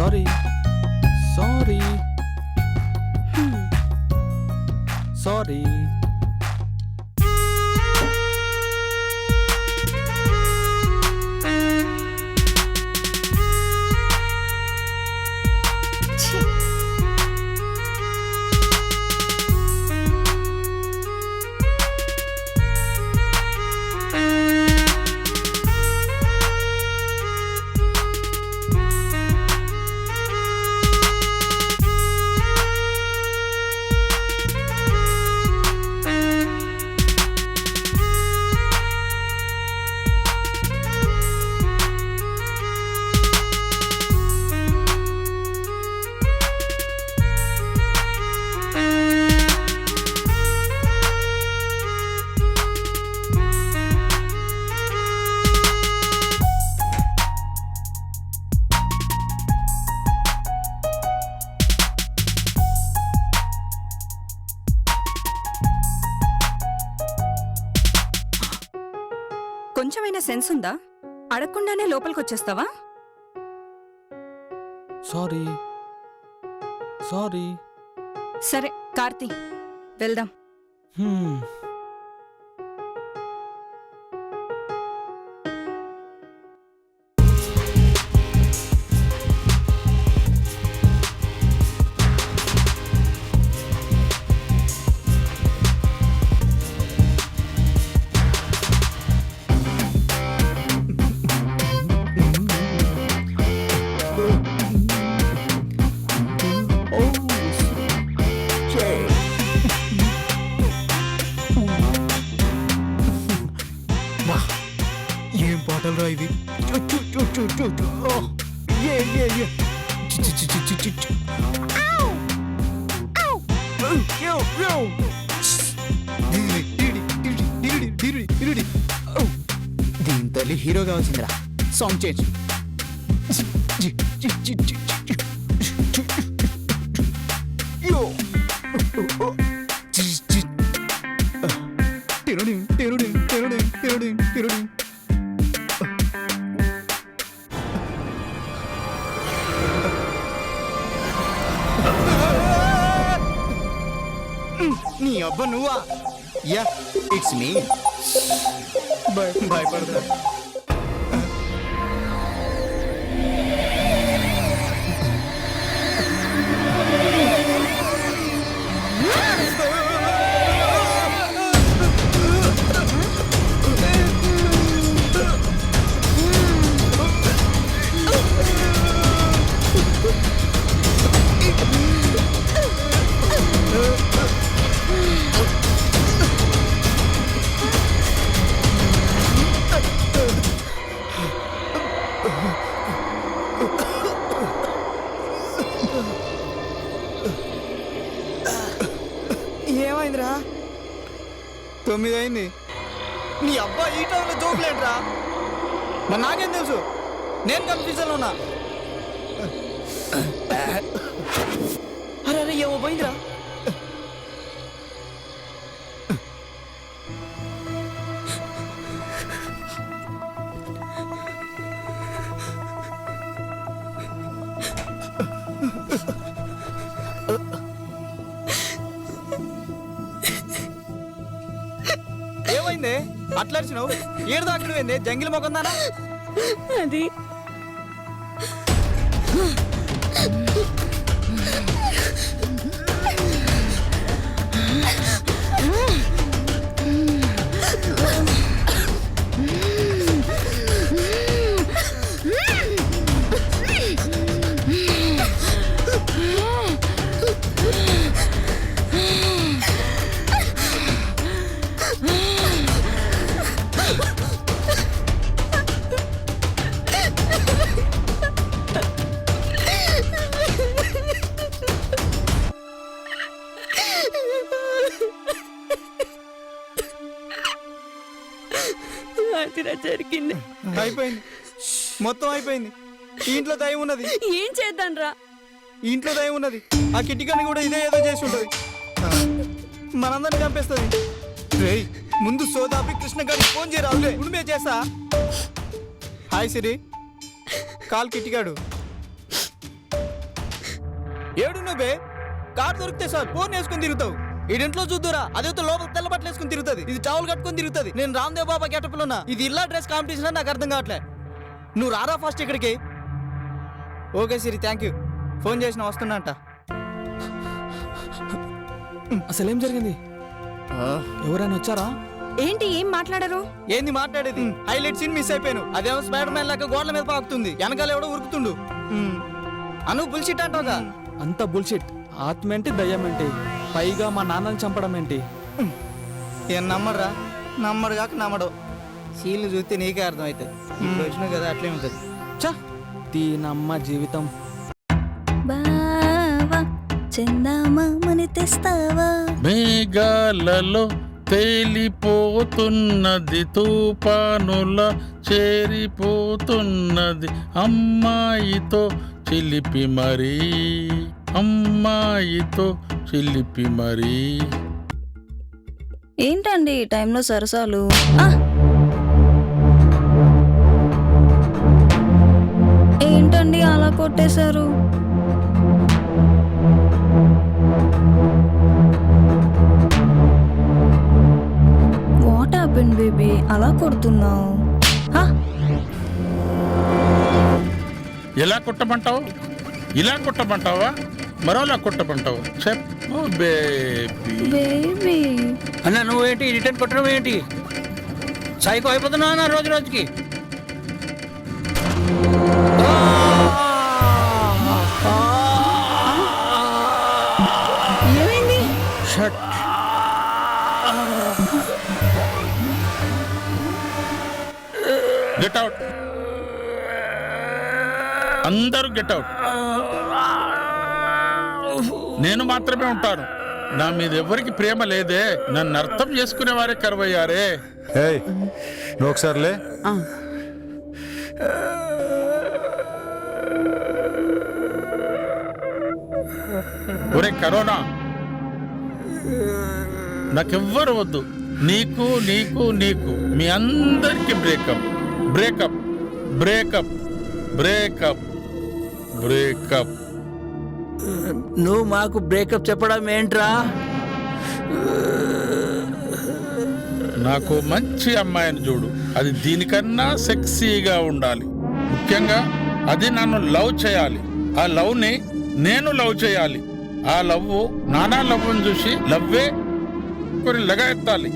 Sorry sorry sorry. కొంచెమైనా sense ఉందా? అడగకుండానే లోపలికొచ్చేస్తావా? Sorry sorry. సరే కార్తీ, వెళ్దాం. ఏం పాటలు రా ఇవి? దీని తల్లి హీరో కావాల్సిందిరా. Song change. నీ అబ్బా నువ్వా? Yeah it's me. భయపడతా. ఏమైందిరా? 9 అయింది. నీ అబ్బా ఈ టైంలో జోకులేంట్రా? మరి నాకేం తెలుసు? నేను కన్ఫ్యూజన్లో ఉన్నా. అరే అరే ఏమో పోయిందిరా. ఏమైంది అట్లా అరిచినావు? ఏడు దాకా పోయింది జంగిల్ మొఖం దానా? అది జరిగింది. అయిపోయింది, మొత్తం అయిపోయింది. ఇంట్లో దయ్యం ఉన్నది. ఏం చేద్దాం రా? ఇంట్లో దయ్యం ఉన్నది. ఆ కిటికని కూడా ఇదే ఏదో చేసి ఉంటది. మనందరిని చంపేస్తుంది. రేయ్ ముందు సోదాపి కృష్ణ గారికి ఫోన్ చేయరావులే. ఉడిమే చేస్తా. హాయ్ సిరి, కాల్ కిటికాడు. ఏడు నువ్వే కార్ దొరికితే సార్ ఫోన్ వేసుకుని తిరుగుతావు. ఇంట్లో చూద్దురా అదేతో లోపల తెల్ల బట్టలు వేసుకుని తిరుగుతుంది, ఇది టవల్ కట్టుకుని తిరుగుతుంది. నేను రామ్దేవ్ బాబా గెటప్లో ఉన్నా. ఇది ఇల్లా డ్రెస్ కాంపిటీషన్ నాకు అర్థం కావట్లే. నువ్వు రారా ఫస్ట్ ఇక్కడికి. Okay Siri, thank you. Phone చేసిన వస్తున్నా. అసలేం జరిగింది? ఎవరైనా వచ్చారా? ఏంటి ఏం మాట్లాడరు? ఏంది మాట్లాడేది? హైలైట్ సీన్ మిస్ అయిపోయాను. అదేమో స్పైడర్ మ్యాన్ లాగా గోడల మీద పాకుతుంది, వెనకాల ఎవడో ఉరుకుతుండు. అను బుల్షిట్ అంటావుగా. అంత బుల్షిట్. ఆత్మ ఏంటి, దయ్యం ఏంటి, పైగా మా నాన్నని చంపడం ఏంటి? ఏం నమ్మడరా? నమ్మడు కాక నమ్మడు. సీన్లు చూస్తే నీకే అర్థమవుతుంది. ఇప్పుడు వచ్చినావు కదా, అట్లే ఉంటుంది. చా దీనమ్మ జీవితం. బావా చందమామని తెస్తావా? మేఘాలలో తేలిపోతున్నది, తుఫానుల చేరిపోతున్నది, అమ్మాయితో చిలిపి మరీ, అమ్మాయితో చిలిపి మరీ. ఏంటండి ఈ టైంలో సరసాలు? ఏంటండి అలా కొట్టేశారు? వాట్ హ్యాపెండ్ బేబీ, అలా కొడుతున్నావు? ఎలా కొట్టమంటావు? ఇలా కొట్టమంటావా, మరోలా కొట్టమంటావు? చెప్పు బేబీ. బేబీ అన్న నువ్వేంటి రిటర్న్ కొట్టడం ఏంటి? సైకో అయిపోతున్నావు అన్న రోజు రోజుకి. ఏమైంది? షట్. గెట్ అవుట్, అందరూ గెట్ అవుట్. నేను మాత్రమే ఉంటాను. నా మీద ఎవరికి ప్రేమ లేదే. నన్ను అర్థం చేసుకునే వారే కరువయ్యారే. ఏయ్ నువ్వు ఒకసారిలే. ఒరే కరోనా, నాకెవ్వరు వద్దు. నీకు నీకు నీకు మీ అందరికి breakup, breakup, breakup, breakup, breakup. నువ్వు మాకు బ్రేకప్ చెప్పడం ఏంట్రా? నాకు మంచి అమ్మాయిని చూడు, అది దీనికన్నా సెక్సీగా ఉండాలి. ముఖ్యంగా అది నన్ను లవ్ చేయాలి. ఆ లవ్ని నేను లవ్ చేయాలి. ఆ లవ్ నానా లవ్ని చూసి లవ్వే కొన్ని లగా ఎత్తాలి.